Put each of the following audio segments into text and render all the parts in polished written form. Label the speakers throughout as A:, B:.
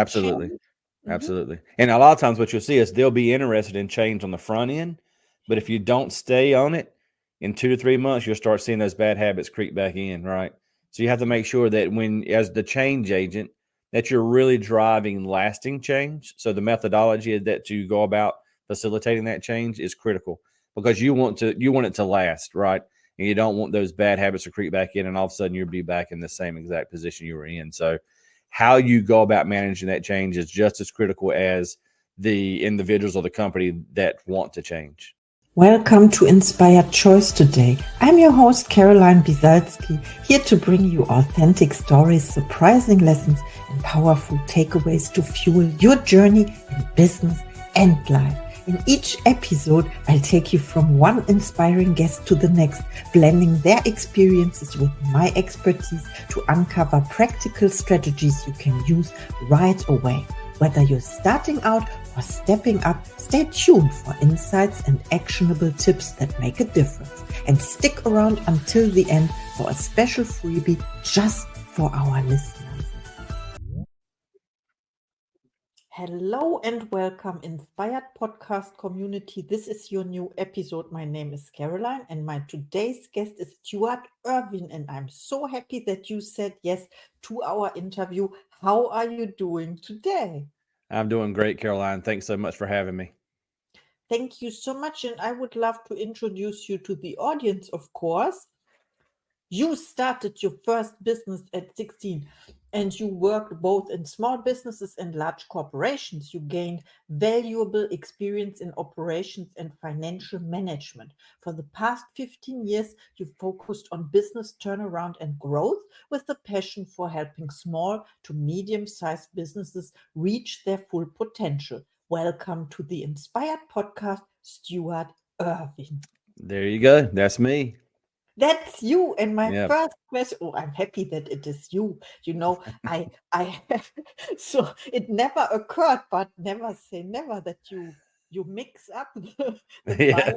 A: Absolutely.
B: change. Mhm.
A: Absolutely. And a lot of times what you'll see is they'll be interested in change on the front end, but if you don't stay on it, in 2 to 3 months, you'll start seeing those bad habits creep back in, right? So you have to make sure that when, as the change agent, that you're really driving lasting change. So the methodology that you go about facilitating that change is critical because you want it to last, right? And you don't want those bad habits to creep back in, and all of a sudden you'll be back in the same exact position you were in. So how you go about managing that change is just as critical as the individuals or the company that want to change.
B: Welcome to Inspired Choice today. I'm your host, Caroline Biesalski, here to bring you authentic stories, surprising lessons, and powerful takeaways to fuel your journey in business and life. In each episode, I'll take you from one inspiring guest to the next, blending their experiences with my expertise to uncover practical strategies you can use right away. Whether you're starting out or stepping up, stay tuned for insights and actionable tips that make a difference. And stick around until the end for a special freebie just for our listeners. Hello and welcome, Inspired Podcast community. This is your new episode. My name is Caroline, and my today's guest is Stewart Ervin. And I'm so happy that you said yes to our interview. How are you doing today?
A: I'm doing great, Caroline. Thanks so much for having me.
B: Thank you so much. And I would love to introduce you to the audience, of course. You started your first business at 16 and you worked both in small businesses and large corporations. You gained valuable experience in operations and financial management. For the past 15 years, you focused on business turnaround and growth with the passion for helping small to medium sized businesses reach their full potential. Welcome to the Inspired Podcast, Stewart Ervin.
A: There you go. That's me.
B: That's you. And my
A: Yeah.
B: first question, oh, I'm happy that it is you. I so it never occurred, but never say never that you mix up the bio
A: Yeah.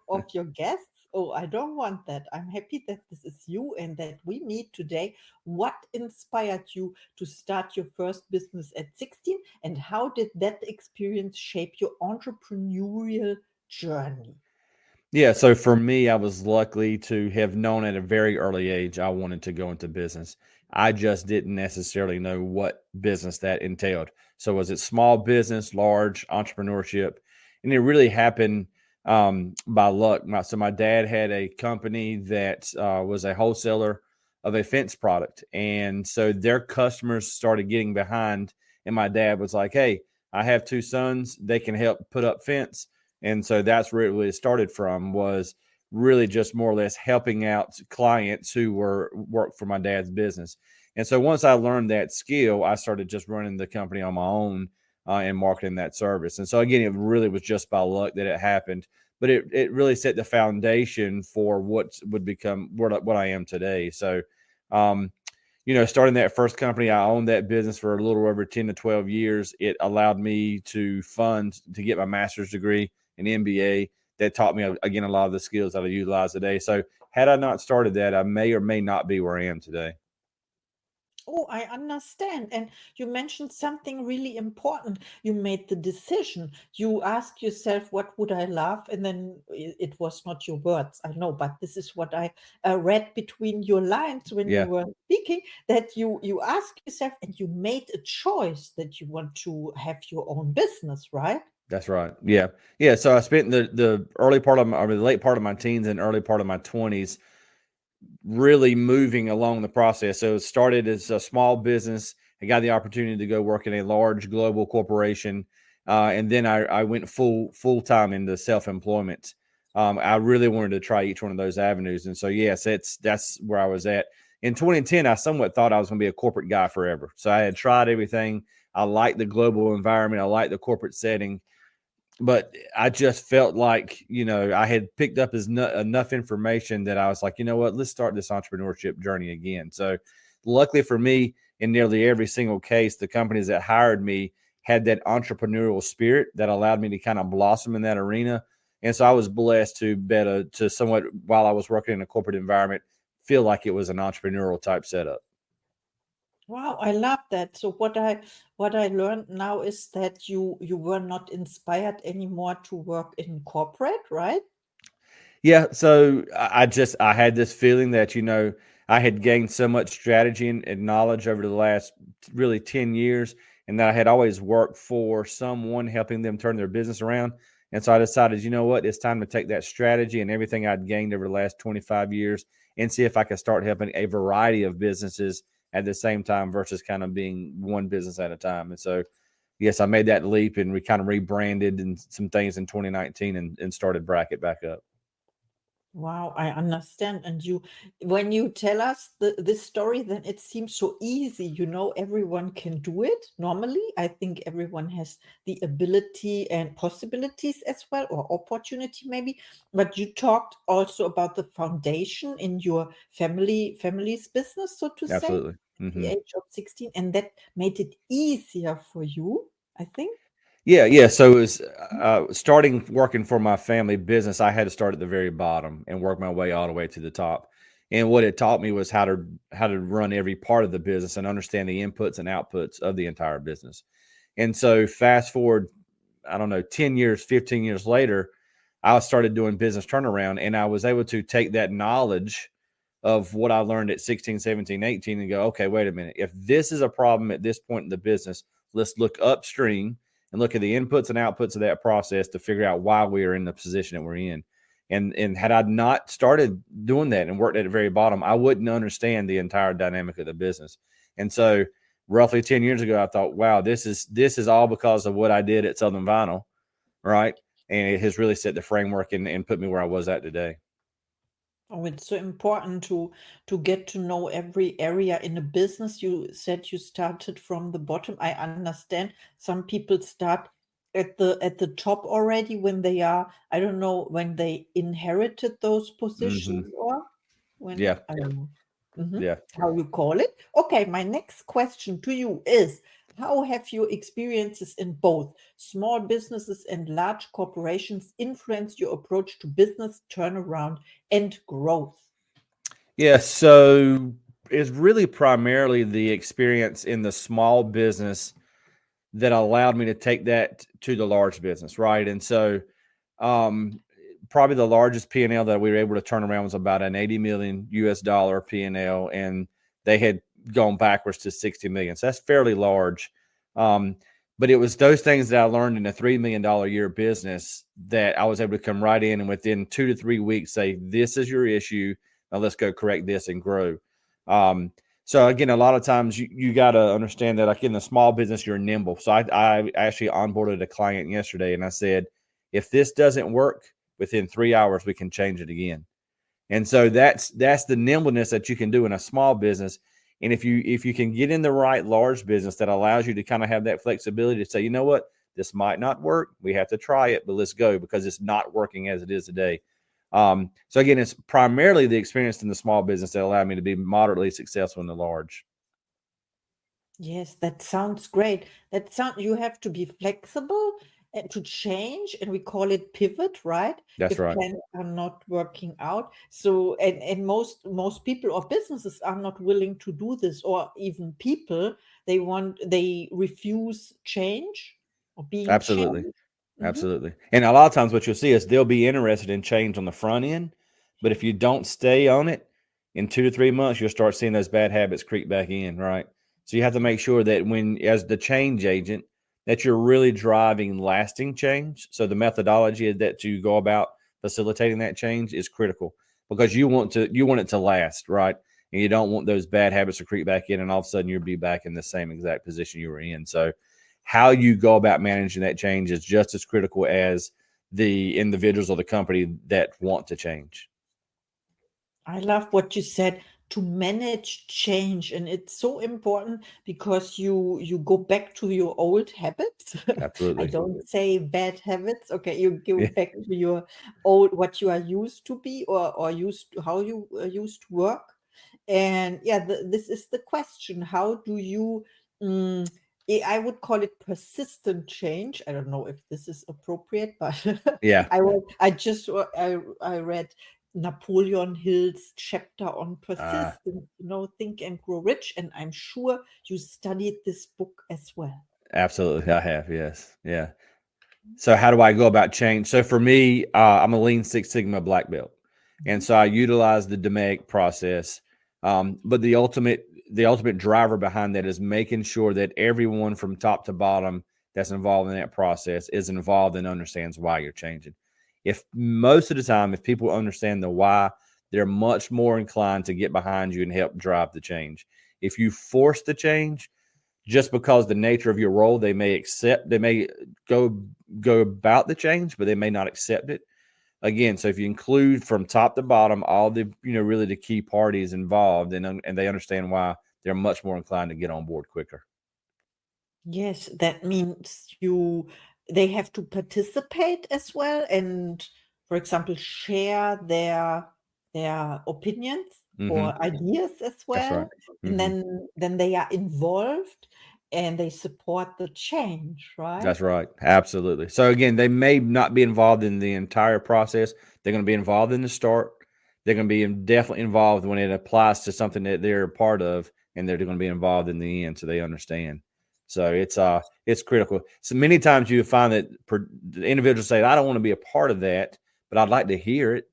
B: of your guests. Oh, I don't want that. I'm happy that this is you and that we meet today. What inspired you to start your first business at 16? And how did that experience shape your entrepreneurial journey?
A: Yeah. So for me, I was lucky to have known at a very early age I wanted to go into business. I just didn't necessarily know what business that entailed. So was it small business, large entrepreneurship? And it really happened by luck. My dad had a company that was a wholesaler of a fence product. And so their customers started getting behind. And my dad was like, hey, I have two sons. They can help put up fence. And so that's where it really started from, was really just more or less helping out clients who were worked for my dad's business. And so once I learned that skill, I started just running the company on my own and marketing that service. And so again, it really was just by luck that it happened, but it really set the foundation for what would become what I am today. So, um, starting that first company, I owned that business for a little over 10 to 12 years. It allowed me to fund to get my master's degree, an MBA that taught me, again, a lot of the skills that I utilize today. So had I not started that, I may or may not be where I am today.
B: Oh, I understand. And you mentioned something really important. You made the decision. You asked yourself, what would I love? And then it was not your words, I know, but this is what I read between your lines when you
A: Yeah.
B: were speaking, that you ask yourself and you made a choice that you want to have your own business, right?
A: That's right. Yeah. Yeah. So I spent the early part of my, or the late part of my teens and early part of my 20s really moving along the process. So it started as a small business. I got the opportunity to go work in a large global corporation, and then I went full time into self employment. I really wanted to try each one of those avenues, and so yes, that's where I was at. In 2010, I somewhat thought I was going to be a corporate guy forever. So I had tried everything. I liked the global environment. I liked the corporate setting, but I just felt like, I had picked up enough information that I was like, you know what, let's start this entrepreneurship journey again. So luckily for me, in nearly every single case, the companies that hired me had that entrepreneurial spirit that allowed me to kind of blossom in that arena. And so I was blessed to somewhat, while I was working in a corporate environment, feel like it was an entrepreneurial type setup.
B: Wow, I love that. So what I learned now is that you were not inspired anymore to work in corporate, right?
A: Yeah, so I had this feeling that I had gained so much strategy and knowledge over the last really 10 years, and that I had always worked for someone helping them turn their business around. And so I decided, you know what, it's time to take that strategy and everything I'd gained over the last 25 years and see if I could start helping a variety of businesses at the same time versus kind of being one business at a time. And so, yes, I made that leap and we kind of rebranded and some things in 2019 and started Bracket back up.
B: Wow, I understand. And when you tell us this story, then it seems so easy. Everyone can do it normally. I think everyone has the ability and possibilities as well, or opportunity maybe. But you talked also about the foundation in your family's business, so to say,
A: Absolutely.
B: at the
A: Hmm.
B: age of 16, and that made it easier for you, I think.
A: Yeah, yeah. So it was starting working for my family business. I had to start at the very bottom and work my way all the way to the top. And what it taught me was how to run every part of the business and understand the inputs and outputs of the entire business. And so fast forward, I don't know, 10 years, 15 years later, I started doing business turnaround and I was able to take that knowledge of what I learned at 16, 17, 18 and go, okay, wait a minute. If this is a problem at this point in the business, let's look upstream and look at the inputs and outputs of that process to figure out why we are in the position that we're in. And had I not started doing that and worked at the very bottom, I wouldn't understand the entire dynamic of the business. And so roughly 10 years ago, I thought, wow, this is all because of what I did at Southern Vinyl, right? And it has really set the framework and put me where I was at today.
B: Oh, it's so important to get to know every area in a business. You said you started from the bottom. I understand some people start at the top already when they are, I don't know, when they inherited those
A: Hmm.
B: positions, or when,
A: Yeah.
B: I don't know,
A: Yeah.
B: how you call it. Okay, my next question to you is, how have your experiences in both small businesses and large corporations influenced your approach to business turnaround and growth?
A: Yeah, so it's really primarily the experience in the small business that allowed me to take that to the large business, right? And so, um, probably the largest P and L that we were able to turn around was about an 80 million US dollar P and L, and they had gone backwards to 60 million. So that's fairly large. Um, but it was those things that I learned in a $3 million a year business that I was able to come right in and within 2 to 3 weeks say, "This is your issue. Now let's go correct this and grow." Um, so again, a lot of times you got to understand that, like in the small business, you're nimble. So I actually onboarded a client yesterday, and I said, if this doesn't work within 3 hours, we can change it again. And so that's the nimbleness that you can do in a small business. And if you can get in the right large business that allows you to kind of have that flexibility to say, you know what, this might not work. We have to try it, but let's go because it's not working as it is today. So again, it's primarily the experience in the small business that allowed me to be moderately successful in the large.
B: Yes, that sounds great. That sound You have to be flexible and to change, and we call it pivot, right?
A: That's
B: If
A: right.
B: plans are not working out. So, and most people or businesses are not willing to do this, or even people, they refuse change or being
A: Absolutely.
B: changed. Hmm.
A: Absolutely. And a lot of times what you'll see is they'll be interested in change on the front end, but if you don't stay on it, in 2 to 3 months, you'll start seeing those bad habits creep back in, right? So you have to make sure that when, as the change agent, that you're really driving lasting change. So the methodology that you go about facilitating that change is critical because you want it to last, right? And you don't want those bad habits to creep back in, and all of a sudden you'll be back in the same exact position you were in. So how you go about managing that change is just as critical as the individuals or the company that want to change.
B: I love what you said, to manage change, and it's so important because you go back to your old habits. I
A: Absolutely.
B: don't say bad habits. Okay, you go
A: Yeah.
B: back to your old, what you are used to be, or used to, how you used to work. And yeah, this is the question. How do you, mm, I would call it persistent change. I don't know if this is appropriate, but
A: Yeah.
B: I just I read Napoleon Hill's chapter on
A: Uh,
B: persistence, Think and Grow Rich. And I'm sure you studied this book as well.
A: Absolutely. I have. Yes. Yeah. So how do I go about change? So for me, I'm a Lean Six Sigma black belt, and
B: Mhm.
A: so I utilize the DMAIC process. But the ultimate driver behind that is making sure that everyone from top to bottom that's involved in that process is involved and understands why you're changing. If most of the time, if people understand the why, they're much more inclined to get behind you and help drive the change. If you force the change, just because the nature of your role, they may go about the change, but they may not accept it. Again, so if you include from top to bottom all the really the key parties involved, and they understand why, they're much more inclined to get on board quicker.
B: Yes, that means they have to participate as well and, for example, share their opinions
A: Hmm.
B: or ideas as
A: That's right.
B: well. And
A: Hmm.
B: then they are involved and they support the change, right?
A: That's right. Absolutely. So again, they may not be involved in the entire process. They're going to be involved in the start. They're going to be definitely involved when it applies to something that they're a part of, and they're going to be involved in the end, so they understand. So it's critical. So many times you find that the individuals say, "I don't want to be a part of that, but I'd like to hear it."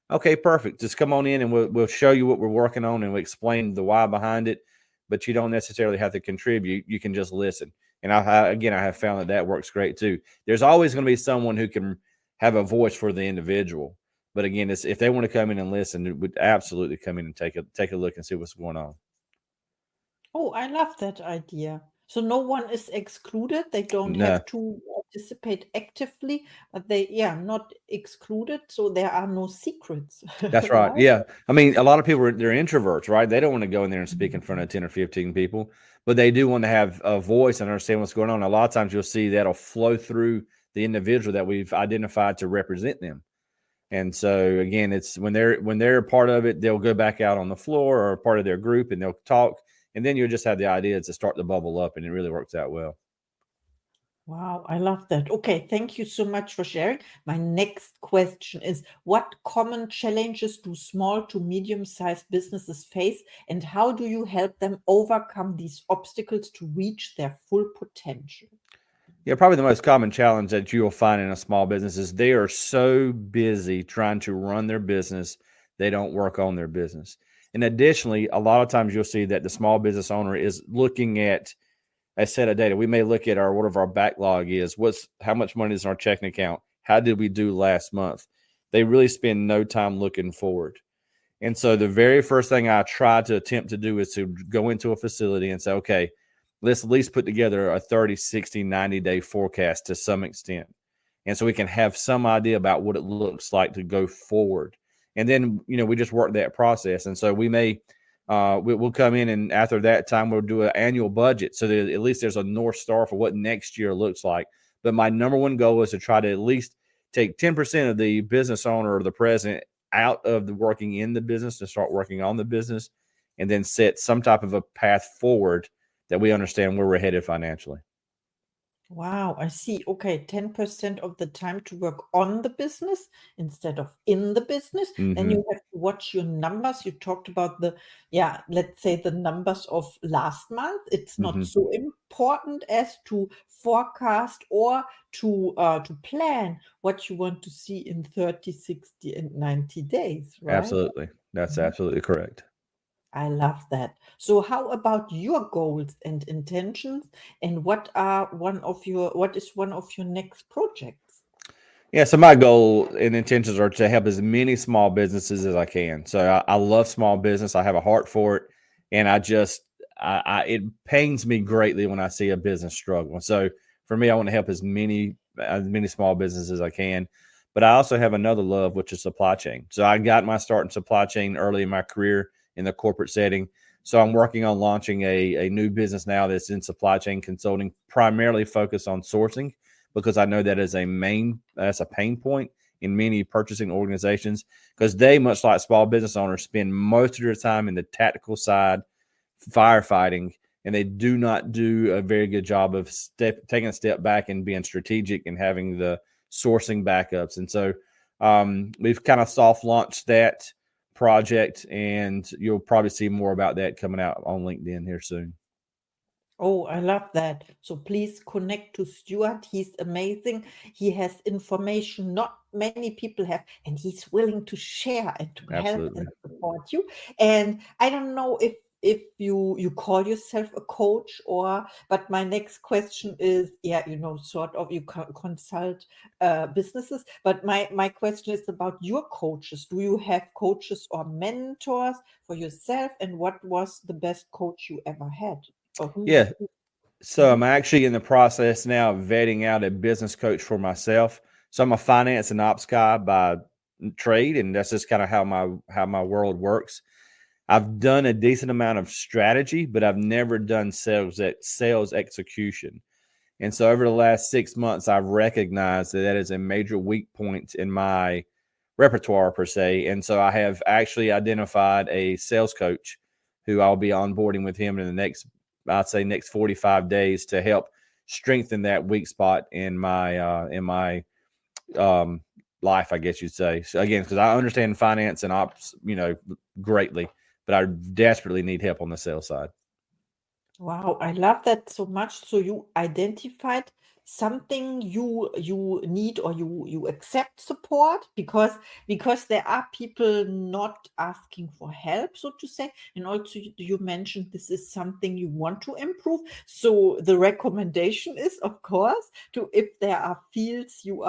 A: Okay, perfect. Just come on in and we'll show you what we're working on and we'll explain the why behind it. But you don't necessarily have to contribute. You can just listen. And I have found that works great too. There's always going to be someone who can have a voice for the individual. But again, if they want to come in and listen, it would absolutely come in and take a look and see what's going on.
B: Oh, I love that idea. So no one is excluded. They don't
A: No,
B: have to participate actively, but not excluded. So there are no secrets,
A: that's right.
B: right?
A: Yeah. I mean, a lot of people they're introverts, right? They don't want to go in there and speak in front
B: Mhm.
A: of 10 or 15 people, but they do want to have a voice and understand what's going on. A lot of times you'll see that'll flow through the individual that we've identified to represent them. And so again, it's when they're a part of it, they'll go back out on the floor or a part of their group and they'll talk. And then you'll just have the idea to start to bubble up, and it really works out well.
B: Wow, I love that. Okay, thank you so much for sharing. My next question is, what common challenges do small to medium-sized businesses face, and how do you help them overcome these obstacles to reach their full potential?
A: Yeah, probably the most common challenge that you'll find in a small business is they are so busy trying to run their business, they don't work on their business. And additionally, a lot of times you'll see that the small business owner is looking at a set of data. We may look at whatever our backlog is, how much money is in our checking account, how did we do last month? They really spend no time looking forward. And so the very first thing I try to attempt to do is to go into a facility and say, okay, let's at least put together a 30, 60, 90-day forecast to some extent. And so we can have some idea about what it looks like to go forward. And then, we just work that process. And so we'll come in, and after that time, we'll do an annual budget. So that at least there's a North Star for what next year looks like. But my number one goal is to try to at least take 10% of the business owner or the president out of the working in the business to start working on the business, and then set some type of a path forward that we understand where we're headed financially.
B: Wow, I see. Okay, 10% of the time to work on the business instead of in the business. Then
A: Mm-hmm.
B: you have to watch your numbers. You talked about let's say the numbers of last month. It's not
A: Mm-hmm.
B: so important as to forecast or to plan what you want to see in 30, 60, and 90 days, right?
A: Absolutely. That's
B: Mhm.
A: absolutely correct.
B: I love that. So how about your goals and intentions, and what is one of your next projects?
A: Yeah, so my goal and intentions are to help as many small businesses as I can. So I love small business. I have a heart for it, and it pains me greatly when I see a business struggle. So for me, I want to help as many small businesses as I can. But I also have another love, which is supply chain. So I got my start in supply chain early in my career in the corporate setting. So I'm working on launching a new business now that's in supply chain consulting, primarily focused on sourcing, because I know that's a pain point in many purchasing organizations, because they, much like small business owners, spend most of their time in the tactical side, firefighting, and they do not do a very good job of taking a step back and being strategic and having the sourcing backups. And so We've kind of soft launched that project, and you'll probably see more about that coming out on LinkedIn here soon.
B: Oh, I love that. So please connect to Stewart. He's amazing. He has information not many people have, and he's willing to share and to help
A: Absolutely.
B: and support you. And I don't know if you call yourself a coach, or but my next question is, yeah, sort of you consult businesses, but my question is about your coaches. Do you have coaches or mentors for yourself, and what was the best coach you ever had? Or
A: Yeah. So
B: Mhm.
A: I'm actually in the process now of vetting out a business coach for myself. So I'm a finance and ops guy by trade, and that's just kind of how my world works. I've done a decent amount of strategy, but I've never done sales execution. And so over the last 6 months, I've recognized that is a major weak point in my repertoire per se. And so I have actually identified a sales coach who I'll be onboarding with him in the next 45 days to help strengthen that weak spot in my life, I guess you'd say. So again, because I understand finance and ops, greatly, but I desperately need help on the sales side.
B: Wow, I love that so much. So you identified something you need, or you accept support, because there are people not asking for help, so to say. And also you mentioned this is something you want to improve. So the recommendation is, of course, to, if there are fields you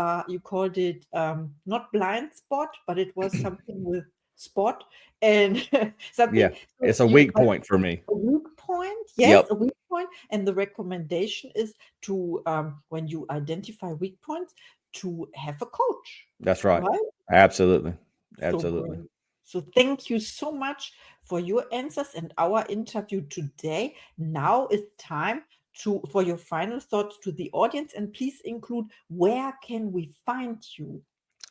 B: called it not blind spot, but it was something with spot and something.
A: Yeah,
B: So
A: it's a weak point for me.
B: a weak point, yes,
A: Yep,
B: a weak point. And the recommendation is to, when you identify weak points, to have a coach,
A: that's right.
B: right?
A: Absolutely,
B: So
A: absolutely.
B: great. So thank you so much for your answers and our interview today. Now it's time for your final thoughts to the audience, and please include, where can we find you?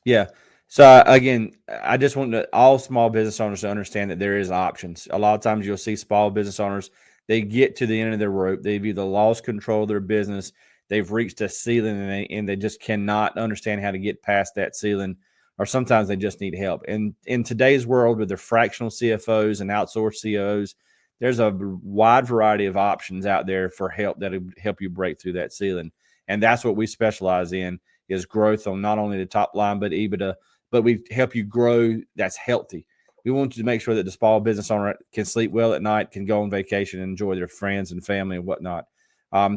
A: Yeah. So again, I just want all small business owners to understand that there is options. A lot of times you'll see small business owners, they get to the end of their rope. They've either lost control of their business, they've reached a ceiling, and they just cannot understand how to get past that ceiling, or sometimes they just need help. And in today's world with the fractional CFOs and outsourced CEOs, there's a wide variety of options out there for help that will help you break through that ceiling. And that's what we specialize in, is growth on not only the top line, but EBITDA, but we help you grow that's healthy. We want you to make sure that the small business owner can sleep well at night, can go on vacation and enjoy their friends and family and whatnot.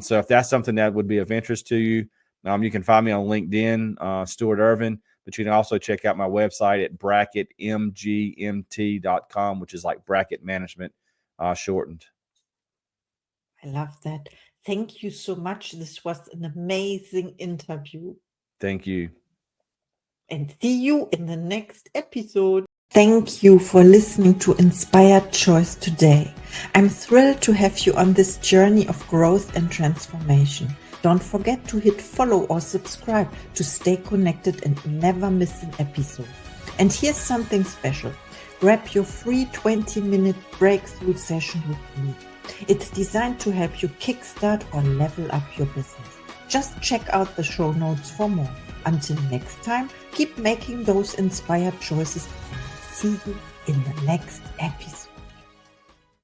A: So if that's something that would be of interest to you, you can find me on LinkedIn, Stewart Ervin, but you can also check out my website at bracketmgmt.com, which is like bracket management shortened.
B: I love that. Thank you so much. This was an amazing interview.
A: Thank you.
B: And see you in the next episode. Thank you for listening to Inspired Choice today. I'm thrilled to have you on this journey of growth and transformation. Don't forget to hit follow or subscribe to stay connected and never miss an episode. And here's something special. Grab your free 20-minute breakthrough session with me. It's designed to help you kickstart or level up your business. Just check out the show notes for more. Until next time, keep making those inspired choices. See you in the next episode.